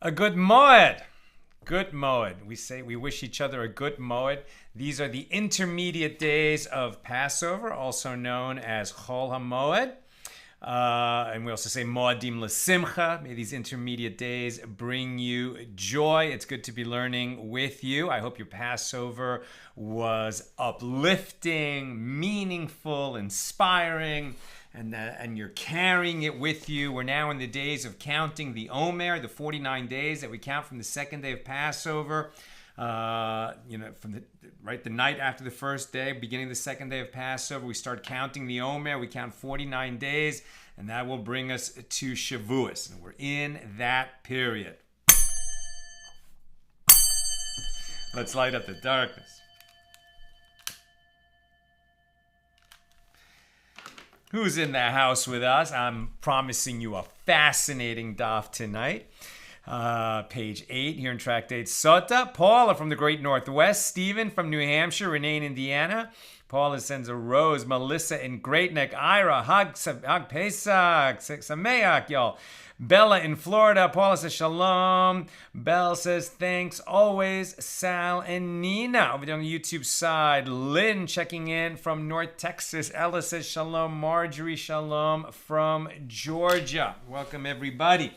A good moed. Good moed. We wish each other a good moed. These are the intermediate days of Passover, also known as Chol HaMoed. And we also say Moadim L'Simcha. May these intermediate days bring you joy. It's good to be learning with you. I hope your Passover was uplifting, meaningful, inspiring, and you're carrying it with you. We're now in the days of counting the Omer, the 49 days that we count from the second day of Passover. From the night after the first day, beginning the second day of Passover, we start counting the Omer. We count 49 days, and that will bring us to Shavuos. And we're in that period. Let's light up the darkness. Who's in the house with us? I'm promising you a fascinating daf tonight. Page 8 here in Tractate Sotah. Paula from the Great Northwest. Stephen from New Hampshire. Renee in Indiana. Paula sends a rose. Melissa in Great Neck. Ira. Hag Pesach. Sameach, y'all. Bella in Florida. Paula says shalom. Belle says thanks always. Sal and Nina over there on the YouTube side. Lynn checking in from North Texas. Ella says shalom. Marjorie shalom from Georgia. Welcome everybody.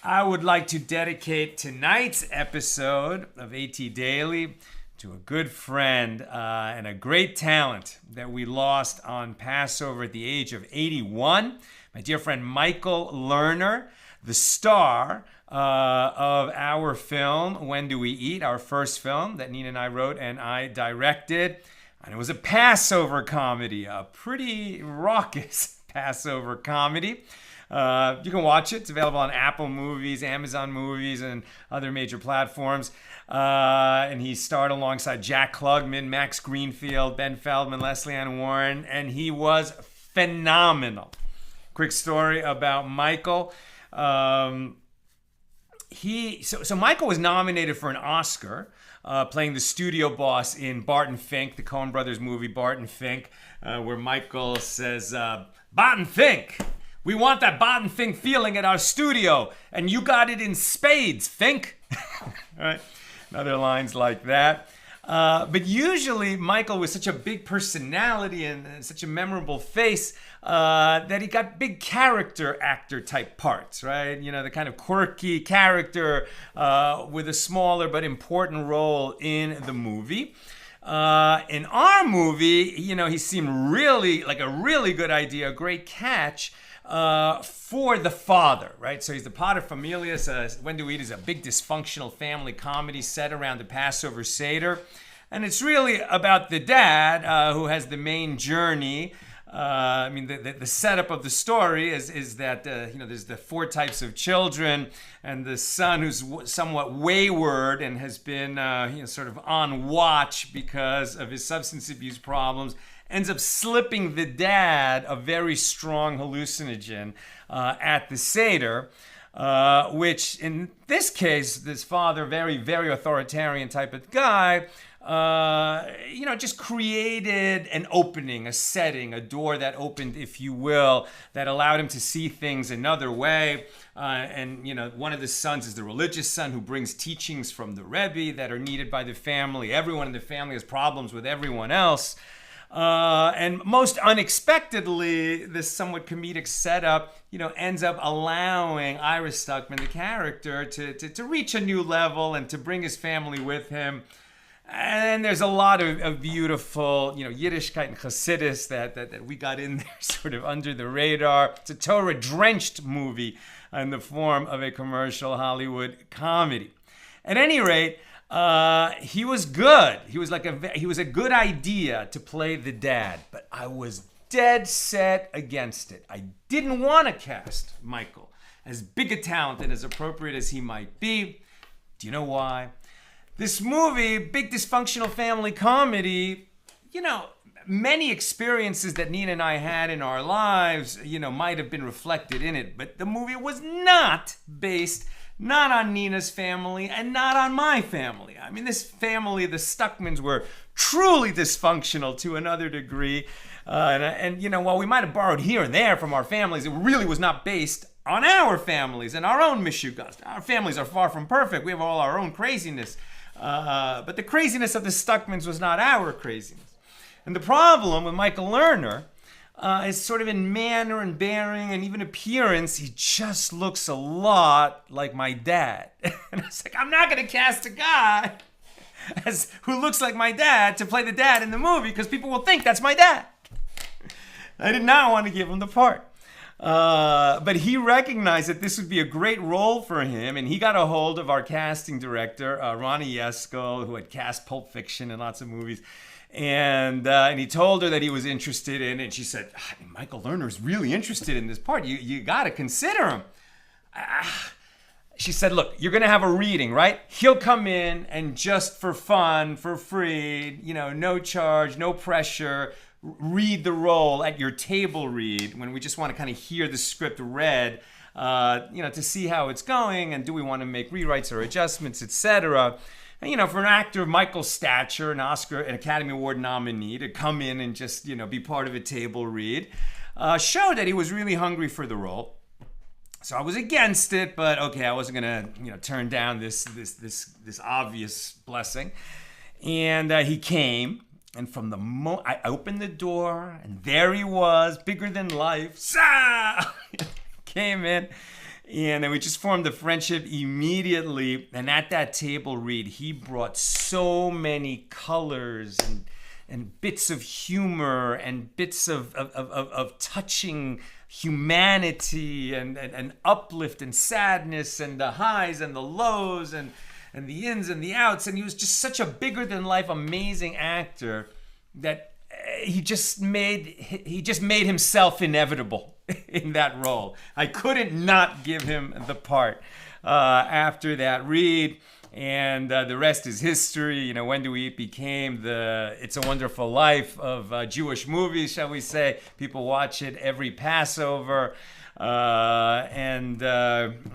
I would like to dedicate tonight's episode of AT Daily to a good friend and a great talent that we lost on Passover at the age of 81. My dear friend Michael Lerner, the star of our film, When Do We Eat?, our first film that Nina and I wrote and I directed. And it was a Passover comedy, a pretty raucous Passover comedy. You can watch it. It's available on Apple Movies, Amazon Movies, and other major platforms. And he starred alongside Jack Klugman, Max Greenfield, Ben Feldman, Leslie Ann Warren, and he was phenomenal. Quick story about Michael. So Michael was nominated for an Oscar, playing the studio boss in Barton Fink, the Coen Brothers movie Barton Fink, where Michael says, Barton Fink, we want that Barton Fink feeling at our studio, and you got it in spades, Fink. All right, and other lines like that. But usually Michael was such a big personality and such a memorable face that he got big character actor type parts, right? You know, the kind of quirky character with a smaller but important role in the movie. In our movie, you know, he seemed really like a really good idea, a great catch for the father, right? So he's the paterfamilias. When Do We Eat is a big dysfunctional family comedy set around the Passover Seder. And it's really about the dad who has the main journey. The setup of the story is that, there's the 4 types of children, and the son who's somewhat wayward and has been, sort of on watch because of his substance abuse problems, ends up slipping the dad a very strong hallucinogen at the Seder, which in this case, this father, very, very authoritarian type of guy, just created an opening, a setting, a door that opened, if you will, that allowed him to see things another way. One of the sons is the religious son who brings teachings from the Rebbe that are needed by the family. Everyone in the family has problems with everyone else. And most unexpectedly, this somewhat comedic setup, ends up allowing Ira Stuckman, the character, to reach a new level and to bring his family with him. And there's a lot of beautiful, Yiddishkeit and Chassidus that we got in there sort of under the radar. It's a Torah-drenched movie in the form of a commercial Hollywood comedy. At any rate, he was good. He was a good idea to play the dad, but I was dead set against it. I didn't want to cast Michael, as big a talent and as appropriate as he might be. Do you know why? This movie, big dysfunctional family comedy, many experiences that Nina and I had in our lives, might have been reflected in it, but the movie was not based not on Nina's family and not on my family. I mean, this family, the Stuckmans, were truly dysfunctional to another degree. While we might have borrowed here and there from our families, it really was not based on our families and our own mishugas. Our families are far from perfect. We have all our own craziness. But the craziness of the Stuckmans was not our craziness. And the problem with Michael Lerner is sort of in manner and bearing and even appearance, he just looks a lot like my dad. And I was like, I'm not going to cast a guy who looks like my dad to play the dad in the movie because people will think that's my dad. I did not want to give him the part. But he recognized that this would be a great role for him, and he got a hold of our casting director, Ronnie Yesko, who had cast Pulp Fiction and lots of movies. And he told her that he was interested in it. And she said, Michael Lerner's really interested in this part. You got to consider him. She said, look, you're going to have a reading, right? He'll come in and just for fun, for free, no charge, no pressure, read the role at your table read when we just want to kind of hear the script read, to see how it's going and do we want to make rewrites or adjustments, etc. And, for an actor of Michael's stature, an Academy Award nominee, to come in and just, be part of a table read, showed that he was really hungry for the role. So I was against it, but okay, I wasn't gonna, turn down this obvious blessing. And he came, and from the moment I opened the door, and there he was, bigger than life. Came in. And then we just formed a friendship immediately. And at that table read, he brought so many colors and bits of humor and bits of touching humanity and uplift and sadness and the highs and the lows and the ins and the outs. And he was just such a bigger than life, amazing actor that he just made himself inevitable in that role. I couldn't not give him the part after that read, and the rest is history. When Do We Eat became the It's a Wonderful Life of Jewish movies, shall we say. People watch it every Passover, and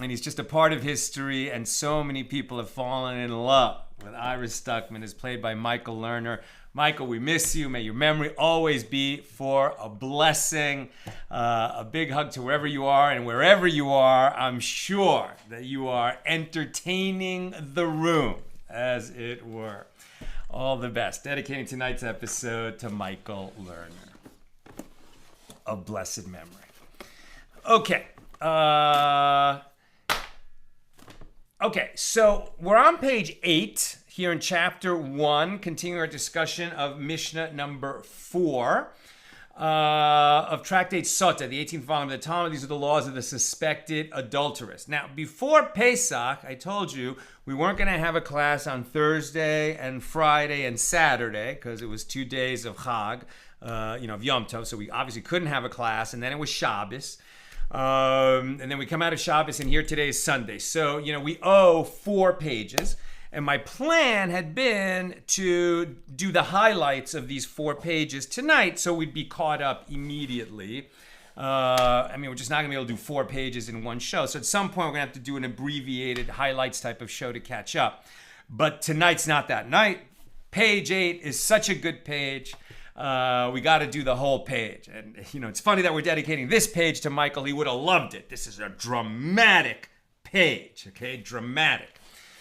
he's just a part of history, and so many people have fallen in love with Ira Stuckman, as played by Michael Lerner. Michael, we miss you. May your memory always be for a blessing. A big hug to wherever you are, and wherever you are, I'm sure that you are entertaining the room, as it were. All the best. Dedicating tonight's episode to Michael Lerner. Of blessed memory. Okay. Okay, so we're on page 8 here in chapter 1, continuing our discussion of Mishnah number 4 of Tractate Sotah, the 18th volume of the Talmud. These are the laws of the suspected adulteress. Now, before Pesach, I told you we weren't going to have a class on Thursday and Friday and Saturday because it was 2 days of Chag, of Yom Tov, so we obviously couldn't have a class, and then it was Shabbos. And then we come out of Shabbos, and here today is Sunday. So, we owe 4 pages. And my plan had been to do the highlights of these 4 pages tonight so we'd be caught up immediately. We're just not going to be able to do 4 pages in one show. So at some point, we're going to have to do an abbreviated highlights type of show to catch up. But tonight's not that night. Page 8 is such a good page. We got to do the whole page. And, it's funny that we're dedicating this page to Michael. He would have loved it. This is a dramatic page, okay? Dramatic.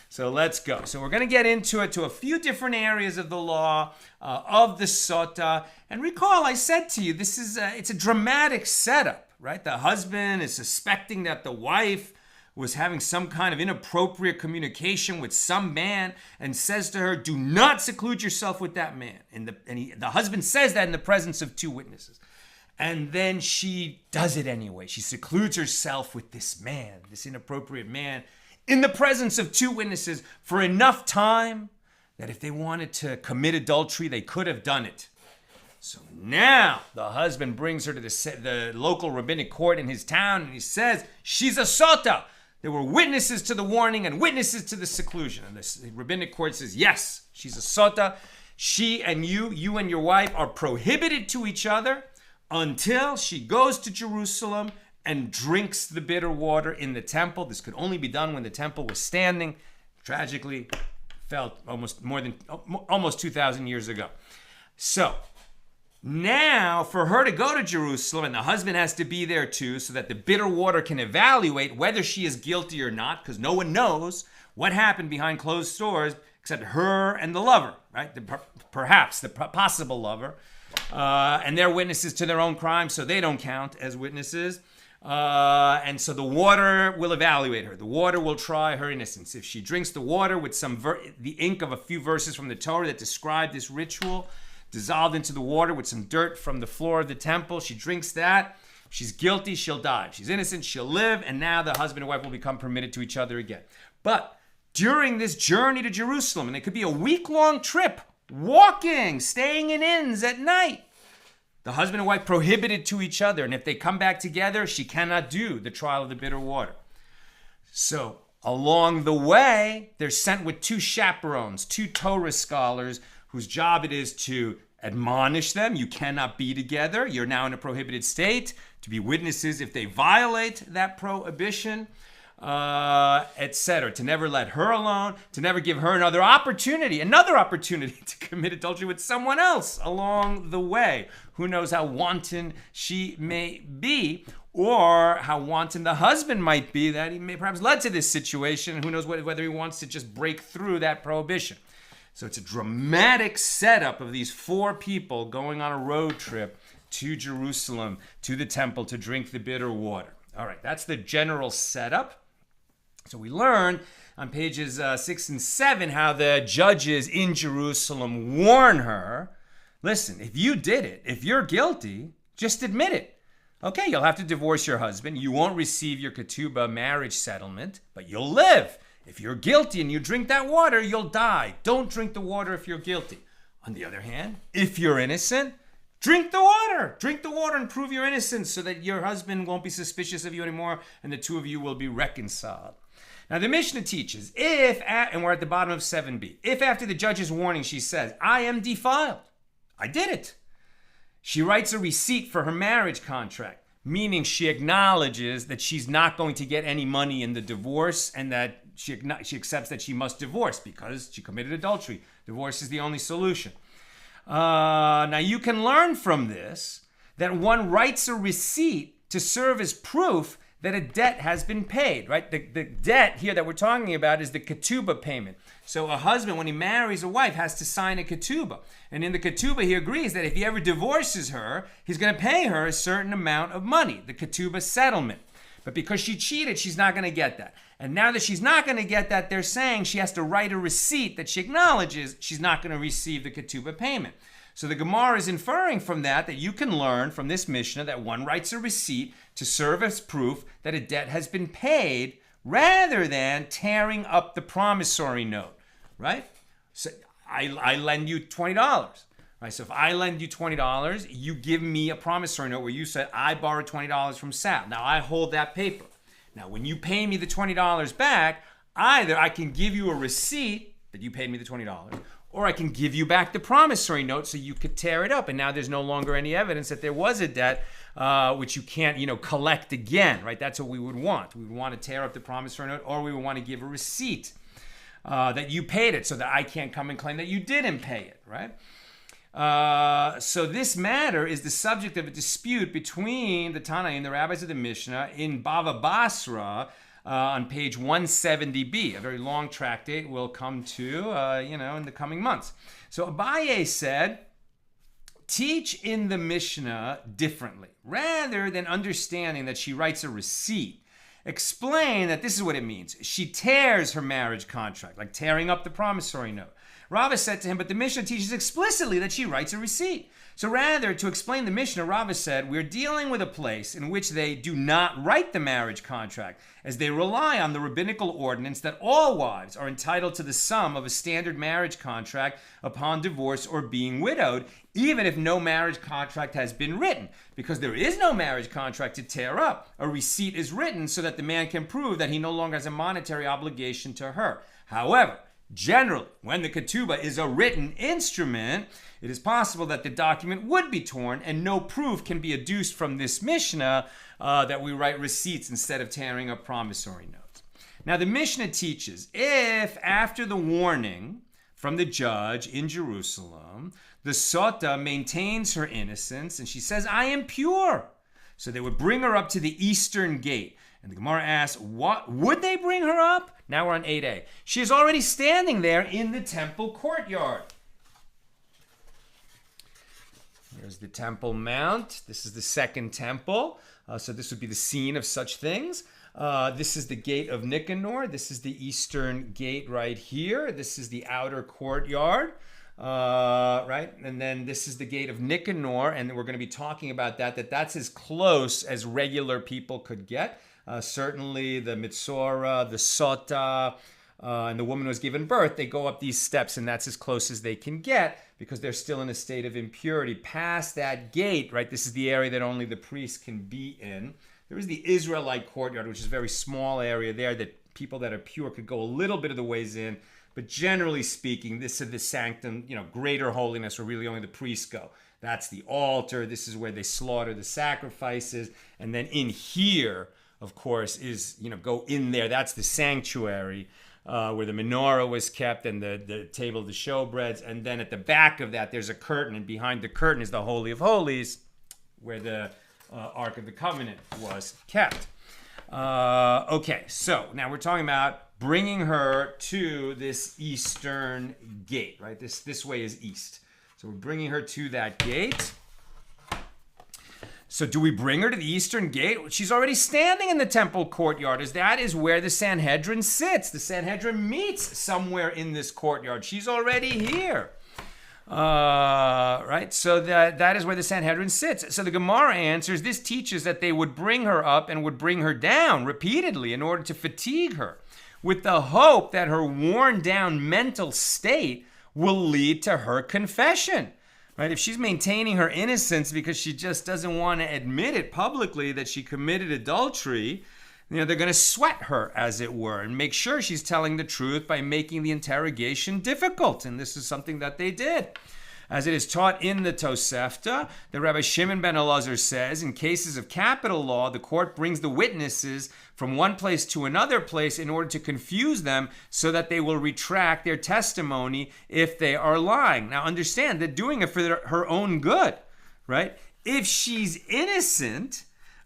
So let's go. So we're going to get into it, to a few different areas of the law, of the Sotah. And recall, I said to you, it's a dramatic setup, right? The husband is suspecting that the wife was having some kind of inappropriate communication with some man and says to her, do not seclude yourself with that man. And the husband says that in the presence of 2 witnesses. And then she does it anyway. She secludes herself with this man, this inappropriate man, in the presence of 2 witnesses for enough time that if they wanted to commit adultery, they could have done it. So now the husband brings her to the local rabbinic court in his town, and he says, she's a sotah. There were witnesses to the warning and witnesses to the seclusion. And the rabbinic court says, yes, she's a sotah. She and you and your wife are prohibited to each other until she goes to Jerusalem and drinks the bitter water in the temple. This could only be done when the temple was standing. Tragically, fell almost 2,000 years ago. So, Now, for her to go to Jerusalem, and the husband has to be there too, so that the bitter water can evaluate whether she is guilty or not, because no one knows what happened behind closed doors except her and the lover, right? Perhaps the possible lover. And they're witnesses to their own crime, so they don't count as witnesses. And so the water will evaluate her. The water will try her innocence. If she drinks the water with the ink of a few verses from the Torah that describe this ritual, dissolved into the water with some dirt from the floor of the temple, she drinks that. If she's guilty, she'll die. If she's innocent, she'll live. And now the husband and wife will become permitted to each other again. But during this journey to Jerusalem, and it could be a week-long trip, walking, staying in inns at night, the husband and wife prohibited to each other. And if they come back together, she cannot do the trial of the bitter water. So along the way, they're sent with 2 chaperones, 2 Torah scholars, whose job it is to admonish them. You cannot be together. You're now in a prohibited state. To be witnesses if they violate that prohibition, etc. To never let her alone. To never give her another opportunity to commit adultery with someone else along the way. Who knows how wanton she may be, or how wanton the husband might be that he may perhaps led to this situation. Who knows whether he wants to just break through that prohibition. So it's a dramatic setup of these 4 people going on a road trip to Jerusalem, to the temple, to drink the bitter water. All right, that's the general setup. So we learn on pages 6 and 7 how the judges in Jerusalem warn her, listen, if you did it, if you're guilty, just admit it. Okay, you'll have to divorce your husband. You won't receive your ketubah marriage settlement, but you'll live. If you're guilty and you drink that water, you'll die. Don't drink the water if you're guilty. On the other hand, if you're innocent, drink the water. Drink the water and prove your innocence so that your husband won't be suspicious of you anymore and the 2 of you will be reconciled. Now, the Mishnah teaches, and we're at the bottom of 7b, if after the judge's warning she says, I am defiled, I did it, she writes a receipt for her marriage contract, meaning she acknowledges that she's not going to get any money in the divorce and that she accepts that she must divorce because she committed adultery. Divorce is the only solution. Now, you can learn from this that one writes a receipt to serve as proof that a debt has been paid, right? The debt here that we're talking about is the ketubah payment. So a husband, when he marries a wife, has to sign a ketubah. And in the ketubah, he agrees that if he ever divorces her, he's going to pay her a certain amount of money, the ketubah settlement. But because she cheated, she's not going to get that. And now that she's not going to get that, they're saying she has to write a receipt that she acknowledges she's not going to receive the ketubah payment. So the Gemara is inferring from that you can learn from this Mishnah that one writes a receipt to serve as proof that a debt has been paid rather than tearing up the promissory note, right? So I lend you $20. Right, so if I lend you $20, you give me a promissory note where you said, I borrowed $20 from Sal. Now I hold that paper. Now when you pay me the $20 back, either I can give you a receipt that you paid me the $20, or I can give you back the promissory note so you could tear it up. And now there's no longer any evidence that there was a debt, which you can't, collect again, right? That's what we would want. We would want to tear up the promissory note, or we would want to give a receipt that you paid it so that I can't come and claim that you didn't pay it, right? So this matter is the subject of a dispute between the Tanaim, the rabbis of the Mishnah, in Bava Basra on page 170b, a very long tractate we'll come to, in the coming months. So Abaye said, teach in the Mishnah differently. Rather than understanding that she writes a receipt, explain that this is what it means. She tears her marriage contract, like tearing up the promissory note. Rava said to him, but the Mishnah teaches explicitly that she writes a receipt. So rather, to explain the Mishnah, Rava said, we're dealing with a place in which they do not write the marriage contract, as they rely on the rabbinical ordinance that all wives are entitled to the sum of a standard marriage contract upon divorce or being widowed, even if no marriage contract has been written. Because there is no marriage contract to tear up, a receipt is written so that the man can prove that he no longer has a monetary obligation to her. However, generally, when the ketubah is a written instrument, it is possible that the document would be torn, and no proof can be adduced from this Mishnah that we write receipts instead of tearing up promissory notes. Now, the Mishnah teaches, if after the warning, from the judge in Jerusalem, the Sotah maintains her innocence, and she says, I am pure. So they would bring her up to the eastern gate. And the Gemara asks, what would they bring her up? Now we're on 8a. She is already standing there in the temple courtyard. Here's the Temple Mount. This is the second temple. So this would be the scene of such things. This is the gate of Nicanor. This is the eastern gate right here. This is the outer courtyard, right? And then this is the gate of Nicanor, and we're going to be talking about that's as close as regular people could get. Certainly the Mitzorah, the Sotah, and the woman who was given birth, they go up these steps, and that's as close as they can get because they're still in a state of impurity. Past that gate, right, this is the area that only the priest can be in. There is the Israelite courtyard, which is a very small area there that people that are pure could go a little bit of the ways in. But generally speaking, this is the sanctum, greater holiness, where really only the priests go. That's the altar. This is where they slaughter the sacrifices. And then in here, of course, is, go in there. That's the sanctuary where the menorah was kept and the table of the showbreads. And then at the back of that, there's a curtain. And behind the curtain is the Holy of Holies, where the Ark of the Covenant was kept. Okay, so now we're talking about bringing her to this eastern gate, right? This way is east. So we're bringing her to that gate. So do we bring her to the eastern gate? She's already standing in the temple courtyard, as that is where the Sanhedrin sits. The Sanhedrin meets somewhere in this courtyard. She's already here. Right? So that is where the Sanhedrin sits. So the Gemara answers, this teaches that they would bring her up and would bring her down repeatedly in order to fatigue her, with the hope that her worn down mental state will lead to her confession. Right? If she's maintaining her innocence because she just doesn't want to admit it publicly that she committed adultery, they're going to sweat her, as it were, and make sure she's telling the truth by making the interrogation difficult. And this is something that they did. As it is taught in the Tosefta, the Rabbi Shimon ben Elazar says, in cases of capital law, the court brings the witnesses from one place to another place in order to confuse them so that they will retract their testimony if they are lying. Now understand, they're doing it for her own good, right? If she's innocent,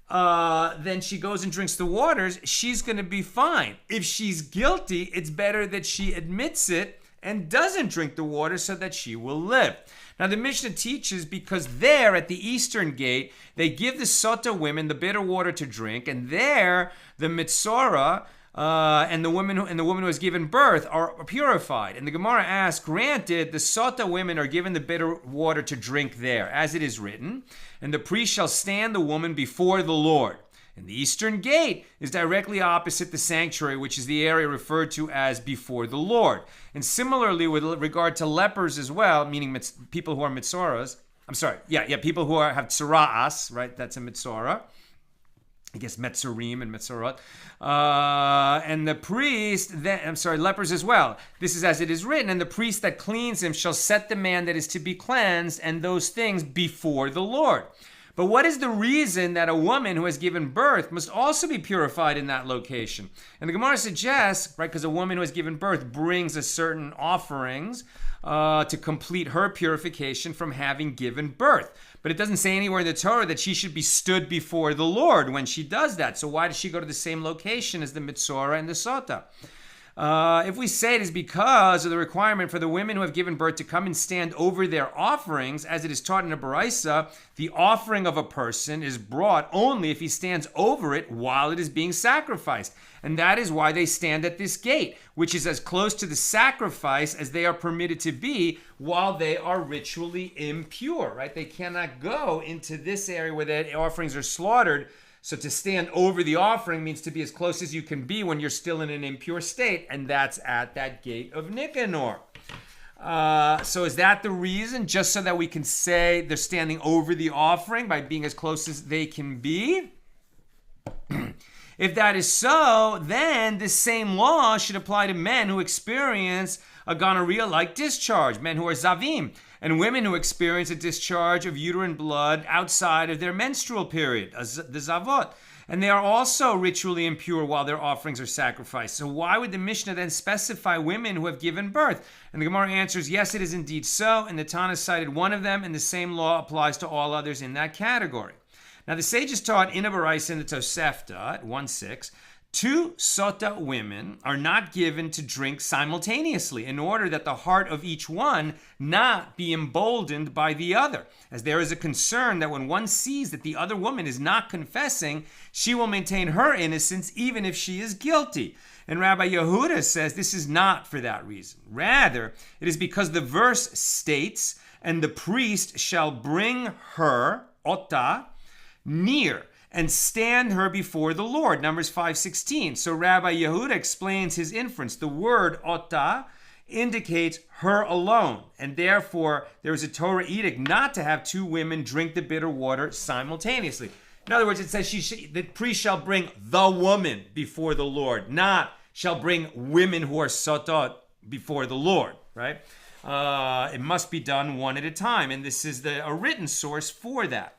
then she goes and drinks the waters, she's going to be fine. If she's guilty, it's better that she admits it and doesn't drink the water so that she will live. Now the Mishnah teaches because there at the eastern gate, they give the Sotah women the bitter water to drink, and there the Mitzorah and the woman who has given birth are purified. And the Gemara asks, granted, the Sotah women are given the bitter water to drink there, as it is written, and the priest shall stand the woman before the Lord. And the eastern gate is directly opposite the sanctuary, which is the area referred to as before the Lord. And similarly, with regard to lepers as well, meaning people who are mitzorahs, people who have sotahs, right? That's a mitzorah. I guess metzorim and metzorot. And the priest, lepers as well. This is as it is written, and the priest that cleans him shall set the man that is to be cleansed and those things before the Lord. But what is the reason that a woman who has given birth must also be purified in that location? And the Gemara suggests, right, because a woman who has given birth brings a certain offerings to complete her purification from having given birth. But it doesn't say anywhere in the Torah that she should be stood before the Lord when she does that. So why does she go to the same location as the Mitzorah and the Sotah? If we say it is because of the requirement for the women who have given birth to come and stand over their offerings, as it is taught in a Baraisa, the offering of a person is brought only if he stands over it while it is being sacrificed. And that is why they stand at this gate, which is as close to the sacrifice as they are permitted to be while they are ritually impure, right? They cannot go into this area where the offerings are slaughtered. So to stand over the offering means to be as close as you can be when you're still in an impure state, and that's at that gate of Nicanor. So is that the reason? Just so that we can say they're standing over the offering by being as close as they can be? If that is so, then this same law should apply to men who experience a gonorrhea-like discharge, men who are zavim, and women who experience a discharge of uterine blood outside of their menstrual period, the zavot. And they are also ritually impure while their offerings are sacrificed. So why would the Mishnah then specify women who have given birth? And the Gemara answers, yes, it is indeed so. And the Tana cited one of them, and the same law applies to all others in that category. Now the sages taught in a Baraisa in the Tosefta at 1:6, 2 Sotah women are not given to drink simultaneously in order that the heart of each one not be emboldened by the other, as there is a concern that when one sees that the other woman is not confessing, she will maintain her innocence even if she is guilty. And Rabbi Yehuda says this is not for that reason. Rather, it is because the verse states, and the priest shall bring her, Sotah, near and stand her before the Lord. Numbers 5:16. So Rabbi Yehuda explains his inference. The word Sotah indicates her alone, and therefore there is a Torah edict not to have 2 women drink the bitter water simultaneously. In other words, it says the priest shall bring the woman before the Lord, not shall bring women who are Sotah before the Lord, right? It must be done one at a time, and this is a written source for that.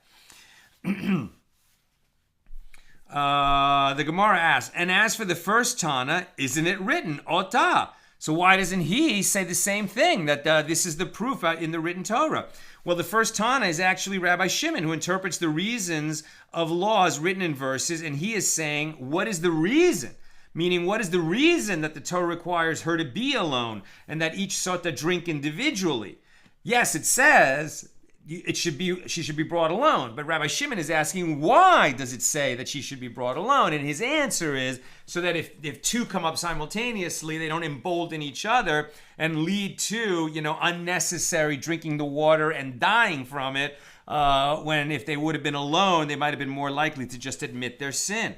The Gemara asks, and as for the first Tana, isn't it written, Sotah? So why doesn't he say the same thing, that this is the proof in the written Torah? Well, the first Tana is actually Rabbi Shimon, who interprets the reasons of laws written in verses, and he is saying, what is the reason? Meaning, what is the reason that the Torah requires her to be alone, and that each Sotah drink individually? Yes, it says she should be brought alone. But Rabbi Shimon is asking, why does it say that she should be brought alone? And his answer is so that if 2 come up simultaneously, they don't embolden each other and lead to, unnecessary drinking the water and dying from it, when if they would have been alone, they might have been more likely to just admit their sin.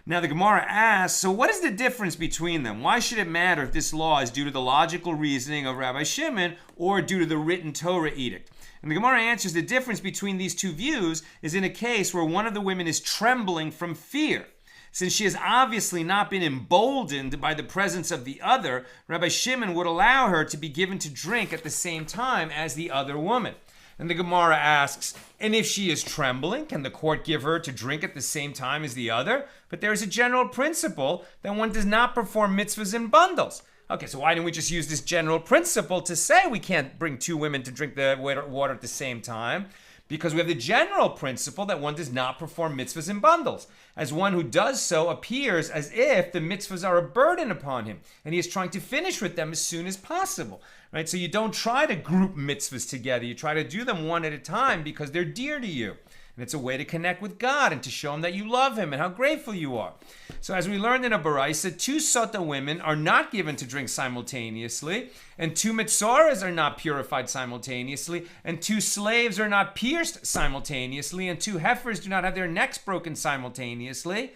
Now the Gemara asks, so what is the difference between them? Why should it matter if this law is due to the logical reasoning of Rabbi Shimon or due to the written Torah edict? And the Gemara answers the difference between these 2 views is in a case where one of the women is trembling from fear. Since she has obviously not been emboldened by the presence of the other, Rabbi Shimon would allow her to be given to drink at the same time as the other woman. And the Gemara asks, and if she is trembling, can the court give her to drink at the same time as the other? But there is a general principle that one does not perform mitzvahs in bundles. Okay, so why didn't we just use this general principle to say we can't bring 2 women to drink the water at the same time? Because we have the general principle that one does not perform mitzvahs in bundles, as one who does so appears as if the mitzvahs are a burden upon him, and he is trying to finish with them as soon as possible, right? So you don't try to group mitzvahs together. You try to do them one at a time because they're dear to you. And it's a way to connect with God and to show him that you love him and how grateful you are. So as we learned in a Baraisa, 2 Sotah women are not given to drink simultaneously, and 2 Mitzoras are not purified simultaneously, and 2 slaves are not pierced simultaneously, and 2 heifers do not have their necks broken simultaneously,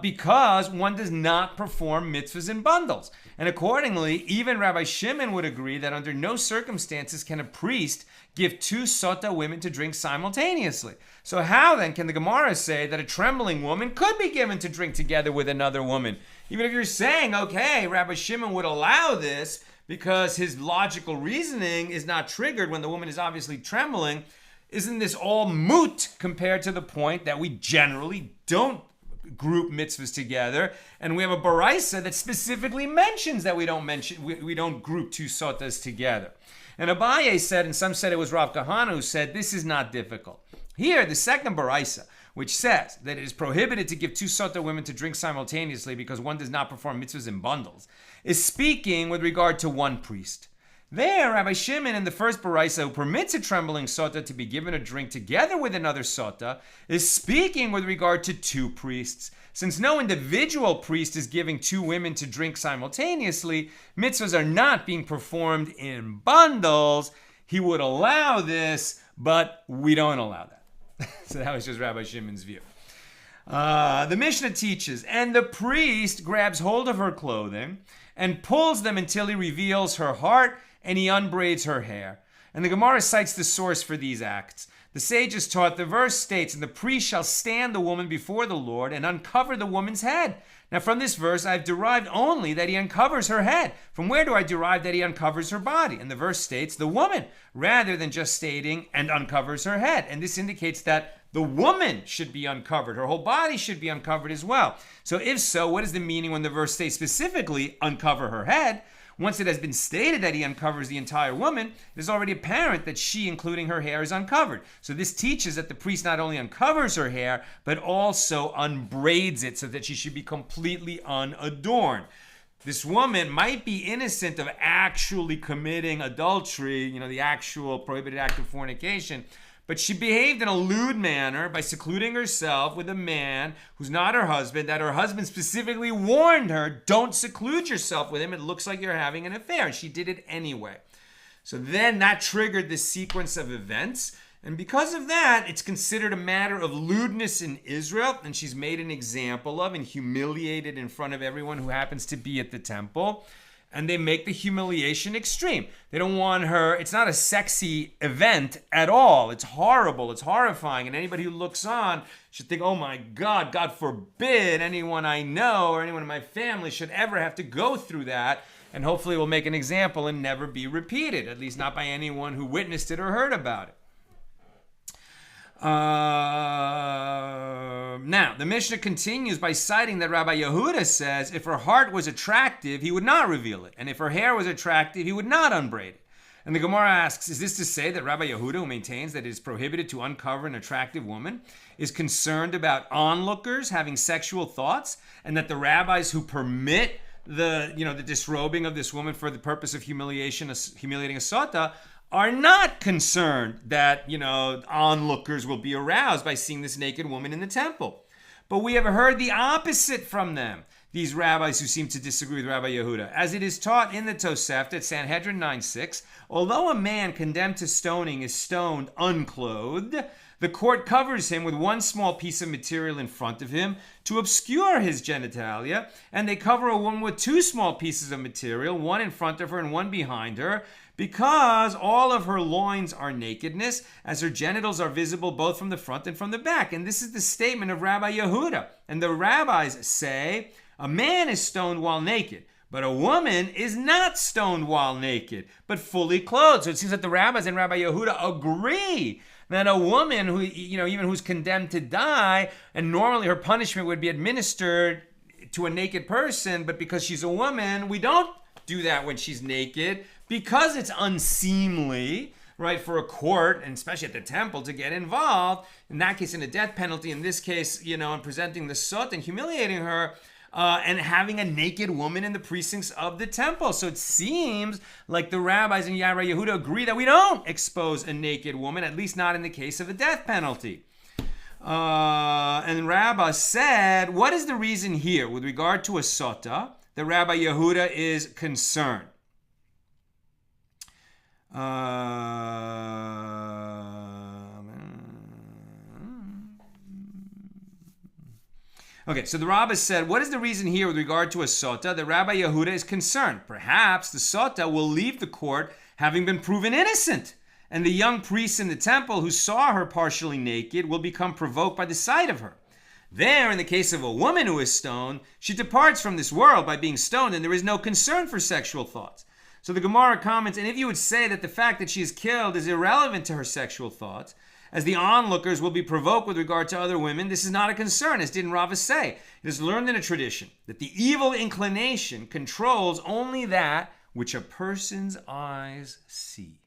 because one does not perform mitzvahs in bundles. And accordingly, even Rabbi Shimon would agree that under no circumstances can a priest give 2 Sotah women to drink simultaneously. So how then can the Gemara say that a trembling woman could be given to drink together with another woman? Even if you're saying, okay, Rabbi Shimon would allow this because his logical reasoning is not triggered when the woman is obviously trembling, isn't this all moot compared to the point that we generally don't group mitzvahs together, and we have a Baraisa that specifically mentions that we don't group 2 Sotahs together. And Abaye said, and some said it was Rav Kahana who said, this is not difficult. Here, the second Baraisa, which says that it is prohibited to give 2 Sotah women to drink simultaneously because one does not perform mitzvahs in bundles, is speaking with regard to 1 priest. There, Rabbi Shimon in the first Baraisa, who permits a trembling Sotah to be given a drink together with another Sotah, is speaking with regard to 2 priests. Since no individual priest is giving 2 women to drink simultaneously, mitzvahs are not being performed in bundles. He would allow this, but we don't allow that. So that was just Rabbi Shimon's view. The Mishnah teaches, and the priest grabs hold of her clothing and pulls them until he reveals her heart and he unbraids her hair. And the Gemara cites the source for these acts. The sages taught, the verse states, and the priest shall stand the woman before the Lord and uncover the woman's head. Now from this verse I've derived only that he uncovers her head. From where do I derive that he uncovers her body? And the verse states the woman, rather than just stating and uncovers her head. And this indicates that the woman should be uncovered. Her whole body should be uncovered as well. So if so, what is the meaning when the verse states specifically uncover her head? Once it has been stated that he uncovers the entire woman, it is already apparent that she, including her hair, is uncovered. So this teaches that the priest not only uncovers her hair, but also unbraids it so that she should be completely unadorned. This woman might be innocent of actually committing adultery, the actual prohibited act of fornication, but she behaved in a lewd manner by secluding herself with a man who's not her husband, that her husband specifically warned her, don't seclude yourself with him. It looks like you're having an affair. And she did it anyway. So then that triggered this sequence of events. And because of that, it's considered a matter of lewdness in Israel. And she's made an example of and humiliated in front of everyone who happens to be at the temple. And they make the humiliation extreme. They don't want her. It's not a sexy event at all. It's horrible. It's horrifying. And anybody who looks on should think, oh my God, God forbid anyone I know or anyone in my family should ever have to go through that. And hopefully it will make an example and never be repeated, at least not by anyone who witnessed it or heard about it. Now, the Mishnah continues by citing that Rabbi Yehuda says if her heart was attractive, he would not reveal it. And if her hair was attractive, he would not unbraid it. And the Gemara asks, is this to say that Rabbi Yehuda, who maintains that it is prohibited to uncover an attractive woman, is concerned about onlookers having sexual thoughts, and that the rabbis who permit the disrobing of this woman for the purpose of humiliating a sotah are not concerned that, onlookers will be aroused by seeing this naked woman in the temple? But we have heard the opposite from them, these rabbis who seem to disagree with Rabbi Yehuda. As it is taught in the Tosefta, Sanhedrin 9:6, although a man condemned to stoning is stoned unclothed, the court covers him with one small piece of material in front of him to obscure his genitalia, and they cover a woman with two small pieces of material, one in front of her and one behind her, because all of her loins are nakedness, as her genitals are visible both from the front and from the back. And this is the statement of Rabbi Yehuda. And the rabbis say, a man is stoned while naked, but a woman is not stoned while naked, but fully clothed. So it seems that the rabbis and Rabbi Yehuda agree that a woman who, even who's condemned to die, and normally her punishment would be administered to a naked person, but because she's a woman, we don't do that when she's naked, because it's unseemly, right, for a court, and especially at the temple, to get involved, in that case in a death penalty, in this case, in presenting the sotah and humiliating her, and having a naked woman in the precincts of the temple. So it seems like the rabbis and Rabbi Yehuda agree that we don't expose a naked woman, at least not in the case of a death penalty. And Rabbi said, what is the reason here with regard to a sotah that Rabbi Yehuda is concerned? Okay, so the Rabbah said, what is the reason here with regard to a sotah that Rabbi Yehuda is concerned? Perhaps the sotah will leave the court having been proven innocent, and the young priests in the temple who saw her partially naked will become provoked by the sight of her. There, in the case of a woman who is stoned, she departs from this world by being stoned, and there is no concern for sexual thoughts. So the Gemara comments, and if you would say that the fact that she is killed is irrelevant to her sexual thoughts, as the onlookers will be provoked with regard to other women, this is not a concern, as didn't Rava say. It is learned in a tradition that the evil inclination controls only that which a person's eyes see.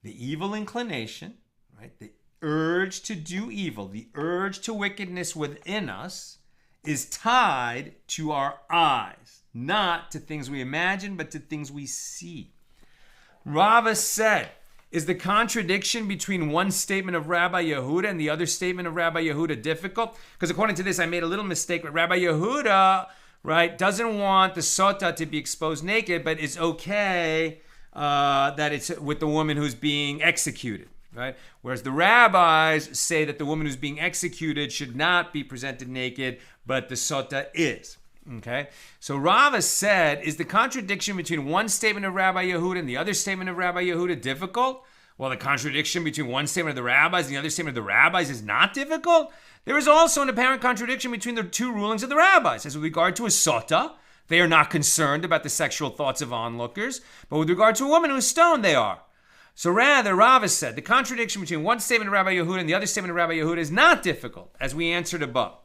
The evil inclination, right, the urge to do evil, the urge to wickedness within us, is tied to our eyes, not to things we imagine, but to things we see. Rava said, is the contradiction between one statement of Rabbi Yehuda and the other statement of Rabbi Yehuda difficult? Because according to this, I made a little mistake. But Rabbi Yehuda, right, doesn't want the sotah to be exposed naked, but it's okay that it's with the woman who's being executed, right? Whereas the rabbis say that the woman who's being executed should not be presented naked, but the sotah is. Okay, so Rava said, is the contradiction between one statement of Rabbi Yehuda and the other statement of Rabbi Yehuda difficult? Well, the contradiction between one statement of the rabbis and the other statement of the rabbis is not difficult. There is also an apparent contradiction between the two rulings of the rabbis. As with regard to a sotah, they are not concerned about the sexual thoughts of onlookers, but with regard to a woman who is stoned, they are. So rather, Rav has said, the contradiction between one statement of Rabbi Yehuda and the other statement of Rabbi Yehuda is not difficult, as we answered above,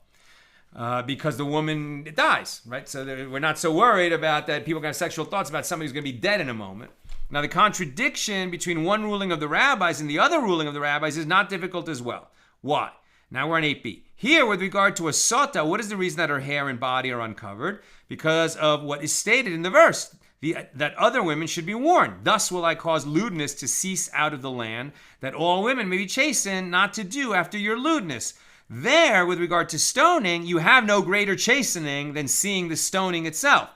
because the woman dies, right? So we're not so worried about that people are going to have sexual thoughts about somebody who's going to be dead in a moment. Now, the contradiction between one ruling of the rabbis and the other ruling of the rabbis is not difficult as well. Why? Now we're on 8b. Here, with regard to a sotah, what is the reason that her hair and body are uncovered? Because of what is stated in the verse, that other women should be warned. Thus will I cause lewdness to cease out of the land, that all women may be chastened not to do after your lewdness. There, with regard to stoning, you have no greater chastening than seeing the stoning itself.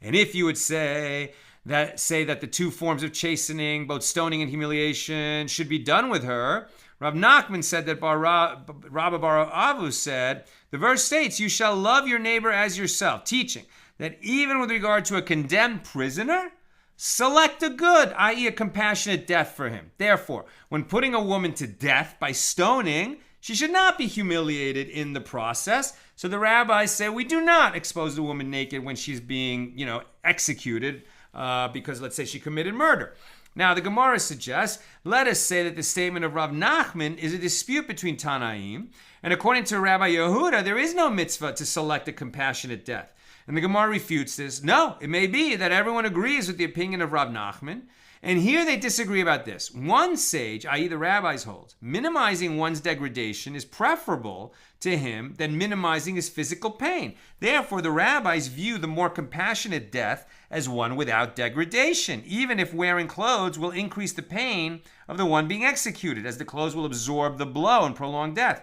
And if you would say that the two forms of chastening, both stoning and humiliation, should be done with her, Rav Nachman said that Rabbi Bar Avu said, the verse states, you shall love your neighbor as yourself, teaching that even with regard to a condemned prisoner, select a good, i.e. a compassionate death for him. Therefore, when putting a woman to death by stoning, she should not be humiliated in the process. So the rabbis say we do not expose the woman naked when she's being, executed because, let's say, she committed murder. Now, the Gemara suggests, let us say that the statement of Rav Nachman is a dispute between Tanaim, and according to Rabbi Yehuda, there is no mitzvah to select a compassionate death. And the Gemara refutes this. No, it may be that everyone agrees with the opinion of Rav Nachman, and here they disagree about this. One sage, i.e. the rabbis, holds minimizing one's degradation is preferable to him than minimizing his physical pain. Therefore, the rabbis view the more compassionate death as one without degradation, even if wearing clothes will increase the pain of the one being executed, as the clothes will absorb the blow and prolong death.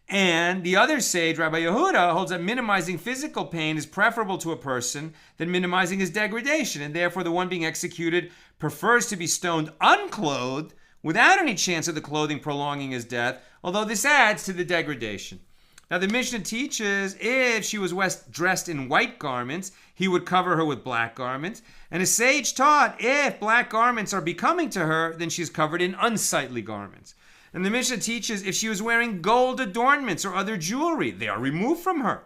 And the other sage, Rabbi Yehuda, holds that minimizing physical pain is preferable to a person than minimizing his degradation, and therefore the one being executed prefers to be stoned unclothed without any chance of the clothing prolonging his death, although this adds to the degradation. Now the Mishnah teaches if she was dressed in white garments, he would cover her with black garments. And a sage taught if black garments are becoming to her, then she's covered in unsightly garments. And the Mishnah teaches if she was wearing gold adornments or other jewelry, they are removed from her.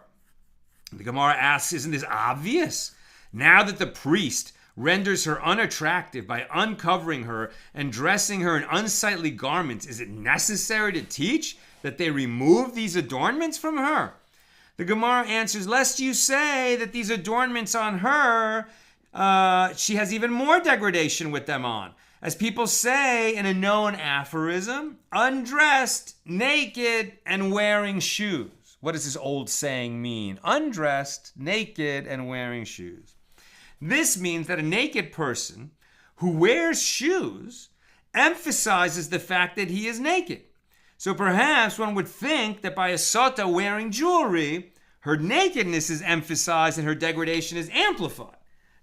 The Gemara asks, isn't this obvious? Now that the priest renders her unattractive by uncovering her and dressing her in unsightly garments, is it necessary to teach that they remove these adornments from her? The Gemara answers, lest you say that these adornments on her, she has even more degradation with them on. As people say in a known aphorism, undressed, naked, and wearing shoes. What does this old saying mean? Undressed, naked, and wearing shoes. This means that a naked person who wears shoes emphasizes the fact that he is naked. So perhaps one would think that by a sotah wearing jewelry, her nakedness is emphasized and her degradation is amplified.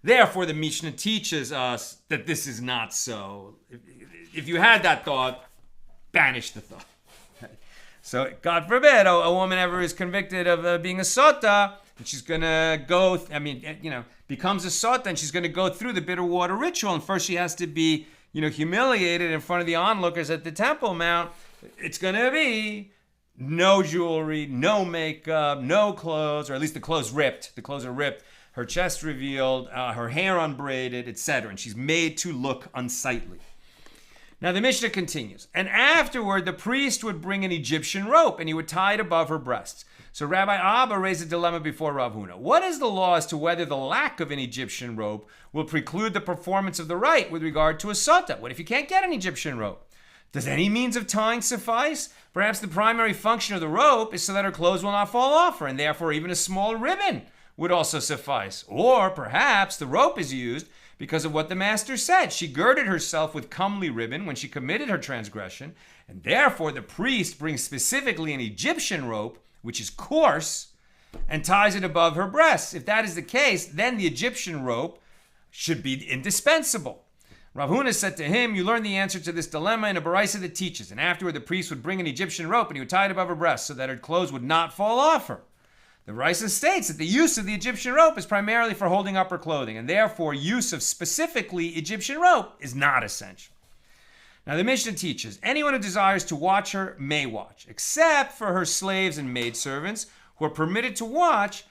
Therefore, the Mishna teaches us that this is not so. If you had that thought, banish the thought. So, God forbid, a woman ever is convicted of being a sotah, and she's going to go, becomes a sotah, and she's going to go through the bitter water ritual. And first she has to be, humiliated in front of the onlookers at the Temple Mount. It's going to be no jewelry, no makeup, no clothes, or at least the clothes ripped. The clothes are ripped. Her chest revealed, her hair unbraided, etc. And she's made to look unsightly. Now the Mishnah continues. And afterward, the priest would bring an Egyptian rope and he would tie it above her breasts. So Rabbi Abba raised a dilemma before Rav Huna. What is the law as to whether the lack of an Egyptian rope will preclude the performance of the rite with regard to a sotah? What if you can't get an Egyptian rope? Does any means of tying suffice? Perhaps the primary function of the rope is so that her clothes will not fall off her, and therefore even a small ribbon would also suffice. Or perhaps the rope is used because of what the master said. She girded herself with comely ribbon when she committed her transgression, and therefore the priest brings specifically an Egyptian rope, which is coarse, and ties it above her breasts. If that is the case, then the Egyptian rope should be indispensable. Rav Huna said to him, you learn the answer to this dilemma in a baraisa that teaches, and afterward the priest would bring an Egyptian rope and he would tie it above her breasts so that her clothes would not fall off her. The baraisa states that the use of the Egyptian rope is primarily for holding up her clothing, and therefore use of specifically Egyptian rope is not essential. Now the Mishnah teaches, anyone who desires to watch her may watch, except for her slaves and maidservants who are permitted to watch,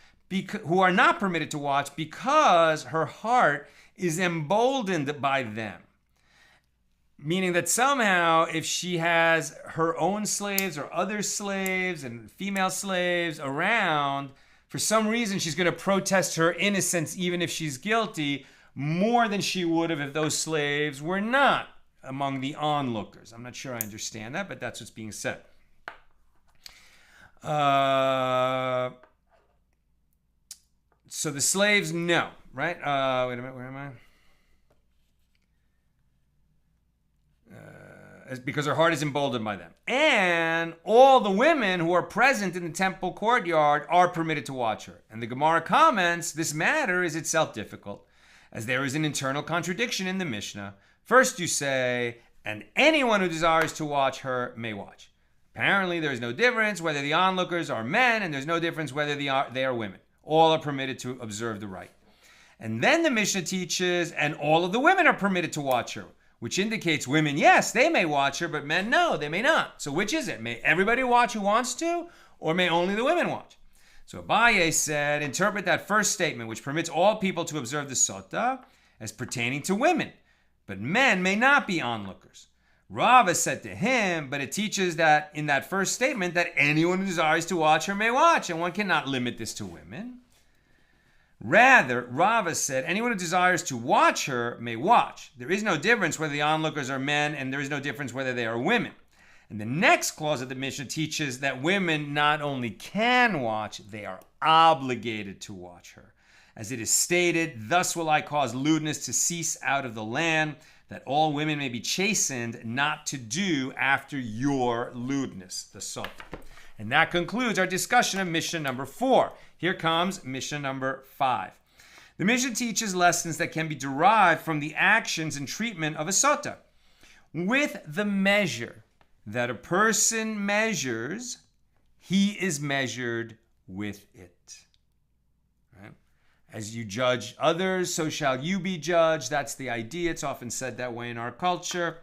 who are not permitted to watch because her heart is emboldened by them. Meaning that somehow if she has her own slaves or other slaves and female slaves around, for some reason she's going to protest her innocence even if she's guilty more than she would have if those slaves were not among the onlookers. I'm not sure I understand that, but that's what's being said. So the slaves, no, right? Wait a minute, where am I? Because her heart is emboldened by them. And all the women who are present in the temple courtyard are permitted to watch her. And the Gemara comments, this matter is itself difficult, as there is an internal contradiction in the Mishnah. First you say, and anyone who desires to watch her may watch. Apparently there is no difference whether the onlookers are men, and there's no difference whether they are women. All are permitted to observe the rite. And then the Mishnah teaches, and all of the women are permitted to watch her, which indicates women, yes, they may watch her, but men, no, they may not. So which is it? May everybody watch who wants to, or may only the women watch? So Abaye said, interpret that first statement, which permits all people to observe the Sotah, as pertaining to women, but men may not be onlookers. Rava said to him, but it teaches that in that first statement that anyone who desires to watch her may watch, and one cannot limit this to women. Rather, Rava said, anyone who desires to watch her may watch. There is no difference whether the onlookers are men, and there is no difference whether they are women. And the next clause of the Mishnah teaches that women not only can watch, they are obligated to watch her. As it is stated, thus will I cause lewdness to cease out of the land, that all women may be chastened not to do after your lewdness, the Sotah. And that concludes our discussion of Mishnah number 4. Here comes Mishnah number 5. The Mishnah teaches lessons that can be derived from the actions and treatment of a Sotah. With the measure that a person measures, he is measured with it. Right? As you judge others, so shall you be judged. That's the idea. It's often said that way in our culture.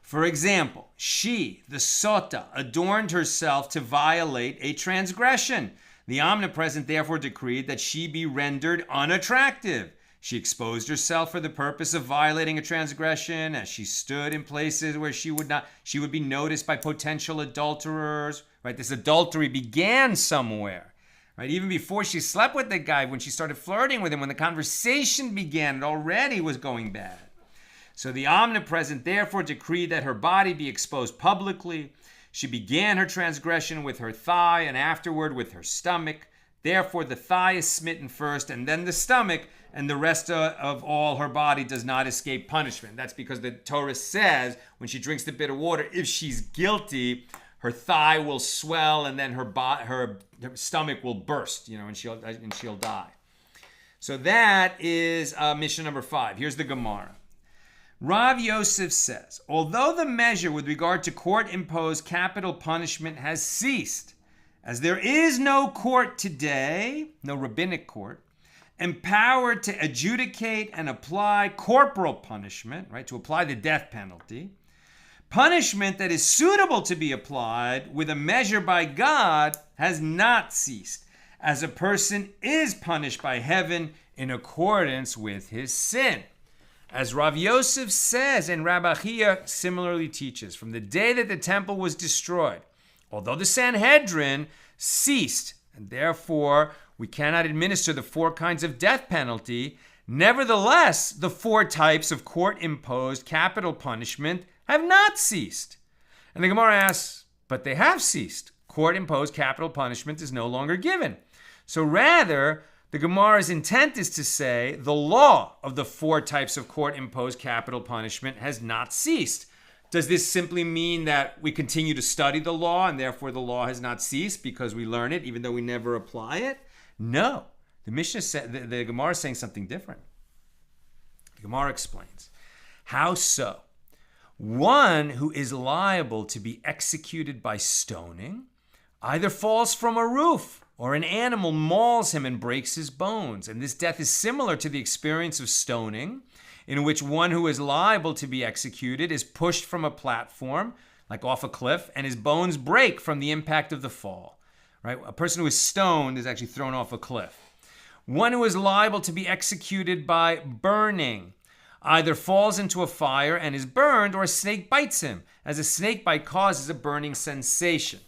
For example, she, the Sotah, adorned herself to violate a transgression. The omnipresent therefore decreed that she be rendered unattractive. She exposed herself for the purpose of violating a transgression, as she stood in places where she would be noticed by potential adulterers. Right? This adultery began somewhere. Right? Even before she slept with the guy, when she started flirting with him, when the conversation began, it already was going bad. So the omnipresent therefore decreed that her body be exposed publicly. She began her transgression with her thigh, and afterward with her stomach. Therefore the thigh is smitten first, and then the stomach, and the rest of all her body does not escape punishment. That's because the Torah says when she drinks the bitter water, if she's guilty, her thigh will swell, and then her stomach will burst, and she'll die. So that is Mishnah number 5. Here's the Gemara. Rav Yosef says, although the measure with regard to court-imposed capital punishment has ceased, as there is no court today, no rabbinic court, empowered to adjudicate and apply corporal punishment, right, to apply the death penalty, punishment that is suitable to be applied with a measure by God has not ceased, as a person is punished by heaven in accordance with his sin. As Rav Yosef says, and Rabbi Chia similarly teaches, from the day that the temple was destroyed, although the Sanhedrin ceased, and therefore we cannot administer the 4 kinds of death penalty, nevertheless, the 4 types of court-imposed capital punishment have not ceased. And the Gemara asks, but they have ceased. Court-imposed capital punishment is no longer given. So rather, the Gemara's intent is to say the law of the 4 types of court-imposed capital punishment has not ceased. Does this simply mean that we continue to study the law and therefore the law has not ceased because we learn it even though we never apply it? No. The Mishnah said, the Gemara is saying something different. The Gemara explains. How so? One who is liable to be executed by stoning either falls from a roof or an animal mauls him and breaks his bones. And this death is similar to the experience of stoning in which one who is liable to be executed is pushed from a platform, like off a cliff, and his bones break from the impact of the fall. Right? A person who is stoned is actually thrown off a cliff. One who is liable to be executed by burning either falls into a fire and is burned, or a snake bites him, as a snake bite causes a burning sensation.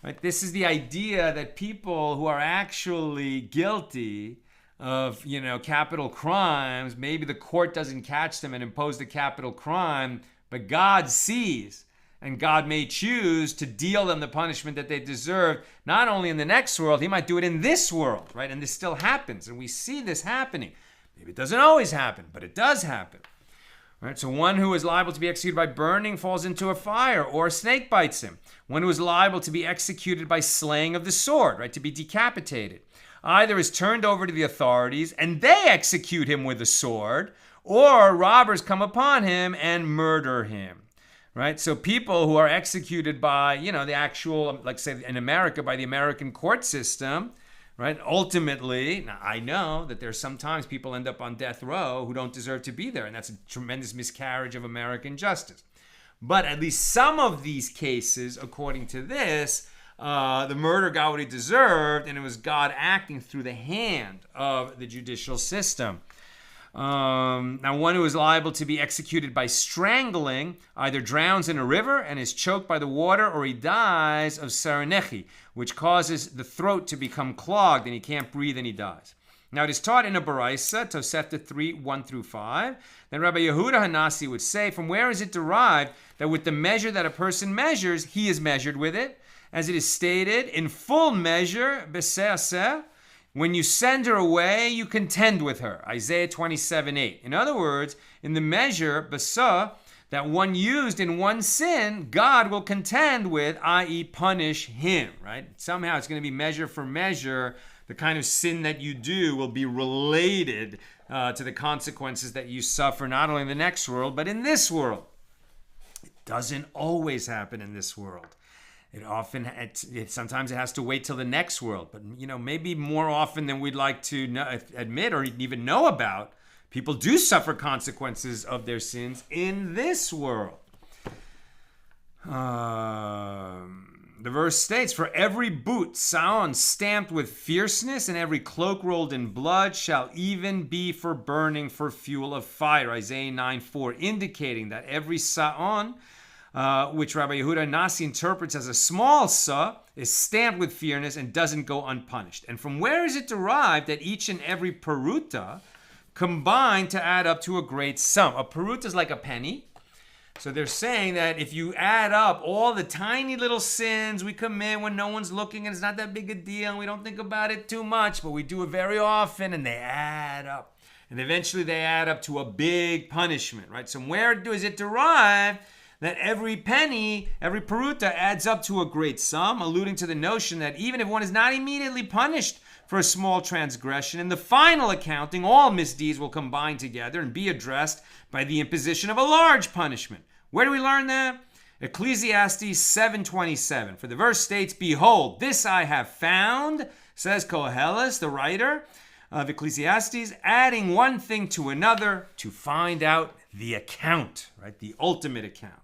Right? This is the idea that people who are actually guilty of, capital crimes, maybe the court doesn't catch them and impose the capital crime, but God sees, and God may choose to deal them the punishment that they deserve, not only in the next world, he might do it in this world, right? And this still happens, and we see this happening. Maybe it doesn't always happen, but it does happen. Right? So one who is liable to be executed by burning falls into a fire, or a snake bites him. One who is liable to be executed by slaying of the sword, right, to be decapitated, either is turned over to the authorities and they execute him with a sword, or robbers come upon him and murder him. Right? So people who are executed by, the actual, like say in America, by the American court system, right? Ultimately, now I know that there's sometimes people end up on death row who don't deserve to be there, and that's a tremendous miscarriage of American justice. But at least some of these cases, according to this, the murder got what he deserved, and it was God acting through the hand of the judicial system. Now, one who is liable to be executed by strangling either drowns in a river and is choked by the water, or he dies of serenechi, which causes the throat to become clogged and he can't breathe and he dies. Now, it is taught in a Baraisa, Tosefta 3, 1-5, that Rabbi Yehuda Hanasi would say, from where is it derived that with the measure that a person measures, he is measured with it? As it is stated, in full measure, B'se'aseh, when you send her away, you contend with her. Isaiah 27:8. In other words, in the measure, basa, that one used in one sin, God will contend with, i.e. punish him, right? Somehow it's going to be measure for measure. The kind of sin that you do will be related to the consequences that you suffer, not only in the next world, but in this world. It doesn't always happen in this world. Sometimes it has to wait till the next world, but maybe more often than we'd like to admit or even know about, people do suffer consequences of their sins in this world. The verse states, for every boot saon stamped with fierceness and every cloak rolled in blood shall even be for burning for fuel of fire. Isaiah 9:4, indicating that every saon, which Rabbi Yehuda Nasi interprets as a small sa, is stamped with fierceness and doesn't go unpunished. And from where is it derived that each and every peruta combine to add up to a great sum? A peruta is like a penny. So they're saying that if you add up all the tiny little sins we commit when no one's looking and it's not that big a deal and we don't think about it too much, but we do it very often, and they add up. And eventually they add up to a big punishment, right? So where does it derive that every penny, every peruta adds up to a great sum, alluding to the notion that even if one is not immediately punished for a small transgression, in the final accounting, all misdeeds will combine together and be addressed by the imposition of a large punishment. Where do we learn that? Ecclesiastes 7:27. For the verse states, behold, this I have found, says Koheles, the writer of Ecclesiastes, adding one thing to another to find out the account, right? The ultimate account.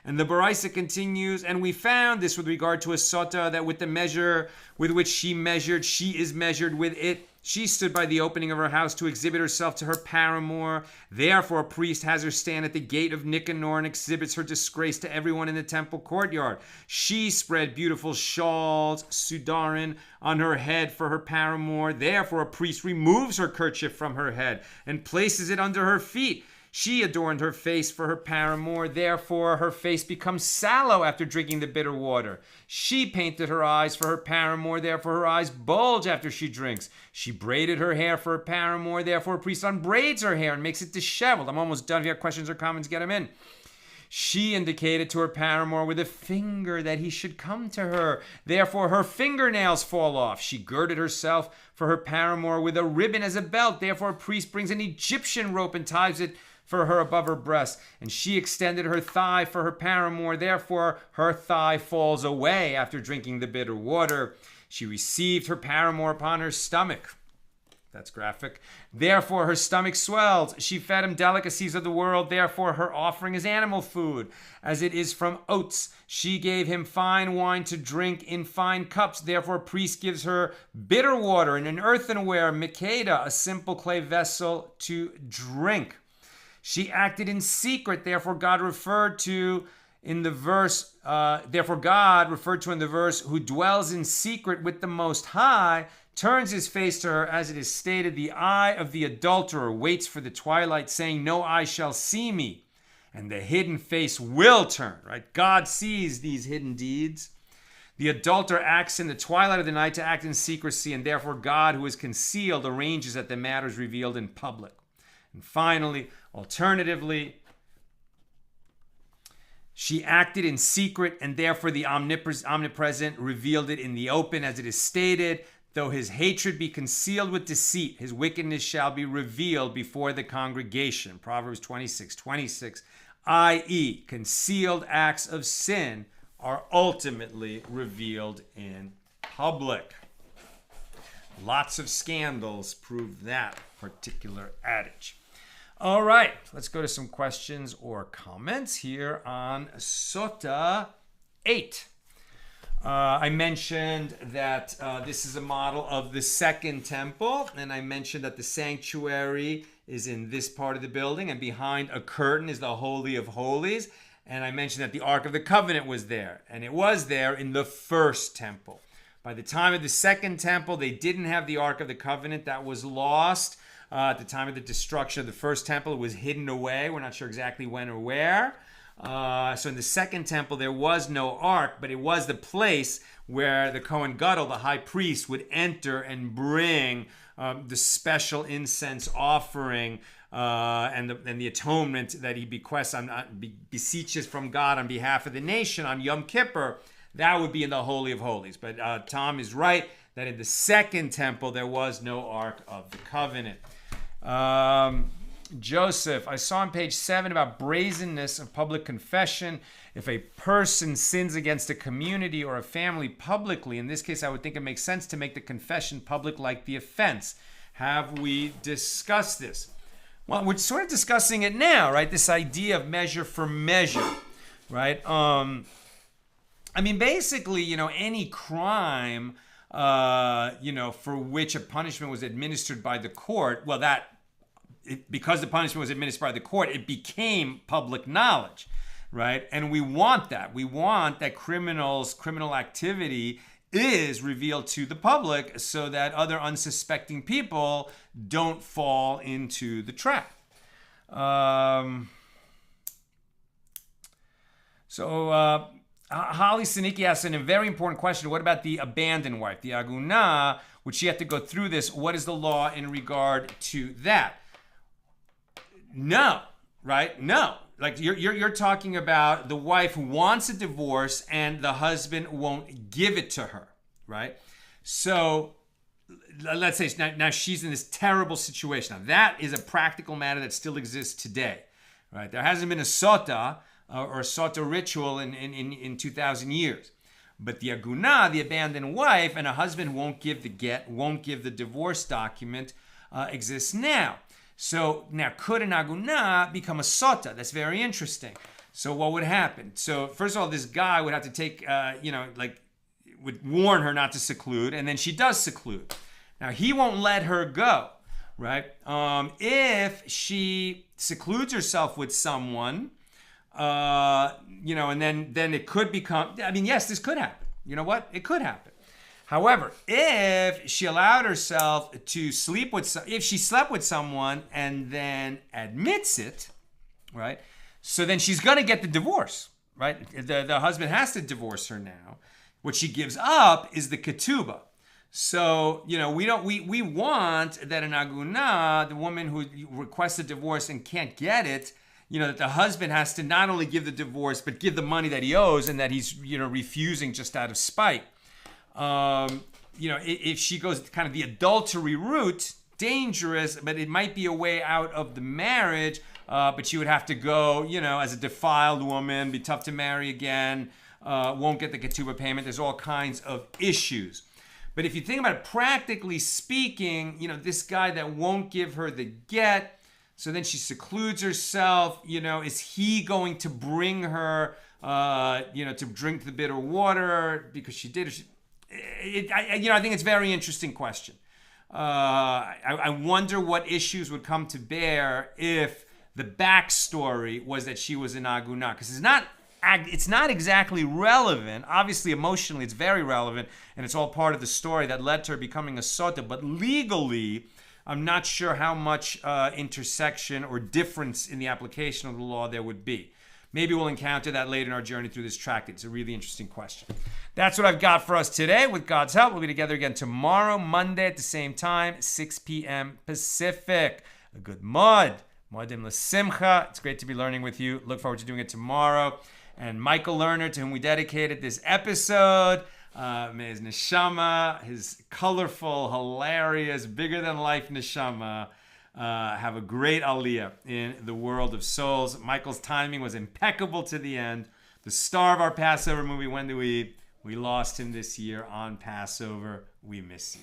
And the Baraisa continues, and we found this with regard to a Sotah, that with the measure with which she measured, she is measured with it. She stood by the opening of her house to exhibit herself to her paramour. Therefore a priest has her stand at the gate of Nicanor and exhibits her disgrace to everyone in the temple courtyard. She spread beautiful shawls, sudarin, on her head for her paramour. Therefore a priest removes her kerchief from her head and places it under her feet. She adorned her face for her paramour, therefore her face becomes sallow after drinking the bitter water. She painted her eyes for her paramour, therefore her eyes bulge after she drinks. She braided her hair for her paramour, therefore a priest unbraids her hair and makes it disheveled. I'm almost done. If you have questions or comments, get them in. She indicated to her paramour with a finger that he should come to her. Therefore her fingernails fall off. She girded herself for her paramour with a ribbon as a belt. Therefore a priest brings an Egyptian rope and ties it for her above her breast. And she extended her thigh for her paramour. Therefore her thigh falls away after drinking the bitter water. She received her paramour upon her stomach. That's graphic. Therefore, her stomach swells. She fed him delicacies of the world. Therefore, her offering is animal food, as it is from oats. She gave him fine wine to drink in fine cups. Therefore, a priest gives her bitter water in an earthenware, mikeda, a simple clay vessel, to drink. She acted in secret. Therefore, God referred to in the verse, who dwells in secret with the Most High, turns his face to her, as it is stated, the eye of the adulterer waits for the twilight, saying, no eye shall see me, and the hidden face will turn, right? God sees these hidden deeds. The adulterer acts in the twilight of the night to act in secrecy, and therefore God, who is concealed, arranges that the matter is revealed in public. And finally, alternatively, she acted in secret, and therefore the omnipresent revealed it in the open, as it is stated, though his hatred be concealed with deceit, his wickedness shall be revealed before the congregation. Proverbs 26:26, i.e., concealed acts of sin are ultimately revealed in public. Lots of scandals prove that particular adage. All right, let's go to some questions or comments here on Sotah 8. I mentioned that this is a model of the second temple, and I mentioned that the sanctuary is in this part of the building, and behind a curtain is the Holy of Holies. And I mentioned that the Ark of the Covenant was there, and it was there in the first temple. By the time of the second temple, they didn't have the Ark of the Covenant. That was lost. At the time of the destruction of the first temple, it was hidden away. We're not sure exactly when or where. So in the second temple, there was no ark, but it was the place where the Kohen Gadol, the high priest, would enter and bring the special incense offering and the atonement that he beseeches from God on behalf of the nation on Yom Kippur. That would be in the Holy of Holies. But Tom is right that in the second temple, there was no Ark of the Covenant. Joseph, I saw on page 7 about brazenness of public confession. If a person sins against a community or a family publicly, in this case, I would think it makes sense to make the confession public like the offense. Have we discussed this? Well, we're sort of discussing it now, right? This idea of measure for measure, right? Basically, any crime, for which a punishment was administered by the court, because the punishment was administered by the court, it became public knowledge, right? And we want that. We want that criminal activity is revealed to the public so that other unsuspecting people don't fall into the trap. Holly Siniki asks a very important question. What about the abandoned wife, the aguna? Would she have to go through this? What is the law in regard to that? No, right? No. Like you're talking about the wife who wants a divorce and the husband won't give it to her, right? So let's say now she's in this terrible situation. Now that is a practical matter that still exists today, right? There hasn't been a sotah or a sotah ritual in 2,000 years. But the aguna, the abandoned wife, and a husband won't give the get, won't give the divorce document, exists now. So now, could an aguna become a sotah? That's very interesting. So what would happen? So first of all, this guy would have to take, would warn her not to seclude, and then she does seclude. Now he won't let her go, right? If she secludes herself with someone, and then it could become. Yes, this could happen. You know what? It could happen. However, if she allowed herself to sleep with, if she slept with someone and then admits it, right? So then she's gonna get the divorce, right? The husband has to divorce her now. What she gives up is the ketubah. So we want that an aguna, the woman who requests a divorce and can't get it, that the husband has to not only give the divorce but give the money that he owes and that he's refusing just out of spite. If she goes kind of the adultery route, dangerous, but it might be a way out of the marriage, but she would have to go, as a defiled woman, be tough to marry again, won't get the ketubah payment. There's all kinds of issues. But if you think about it, practically speaking, this guy that won't give her the get, so then she secludes herself, is he going to bring her, to drink the bitter water because she did? I think it's a very interesting question. I wonder what issues would come to bear if the backstory was that she was an aguna, because it's not exactly relevant. Obviously, emotionally, it's very relevant, and it's all part of the story that led to her becoming a sotah. But legally, I'm not sure how much intersection or difference in the application of the law there would be. Maybe we'll encounter that later in our journey through this tractate. It's a really interesting question. That's what I've got for us today. With God's help, we'll be together again tomorrow, Monday at the same time, 6 p.m. Pacific. A good Modim L'Simcha. It's great to be learning with you. Look forward to doing it tomorrow. And Michael Lerner, to whom we dedicated this episode, may his neshama, his colorful, hilarious, bigger-than-life neshama, have a great aliyah in the world of souls. Michael's timing was impeccable to the end. The star of our Passover movie, When Do We Eat? We lost him this year on Passover. We miss you.